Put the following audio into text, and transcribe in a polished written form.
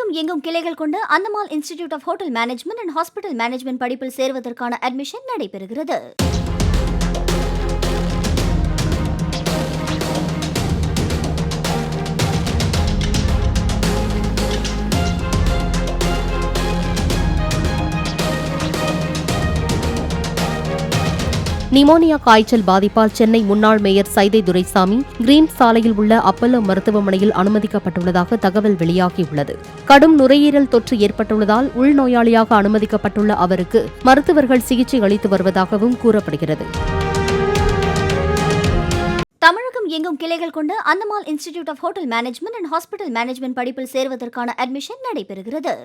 தமிழகம் எங்கும் கிளைகள் கொண்ட Anthamal institute of hotel management and hospital management படிப்பில் சேர்வதற்கான அட்மிஷன் நடைபெறுகிறது. நிமோனியா காய்ச்சல் பாதிப்பால் சென்னை முன்னாள் மேயர் சைதை துரைசாமி கிரீன் சாலையில் உள்ள அப்பல்லோ மருத்துவமனையில் அனுமதிக்கப்பட்டுள்ளதாக தகவல் வெளியாகியுள்ளது. கடும் நுரையீரல் தொற்று ஏற்பட்டுள்ளதால் உள்நோயாளியாக அனுமதிக்கப்பட்டுள்ள அவருக்கு மருத்துவர்கள் சிகிச்சை அளித்து வருவதாகவும் கூறப்படுகிறது. தமிழகம் எங்கும் கிளைகள் கொண்ட Anthamal institute of hotel management and hospital management படிப்பில் சேர்வதற்கான அட்மிஷன் நடைபெறுகிறது.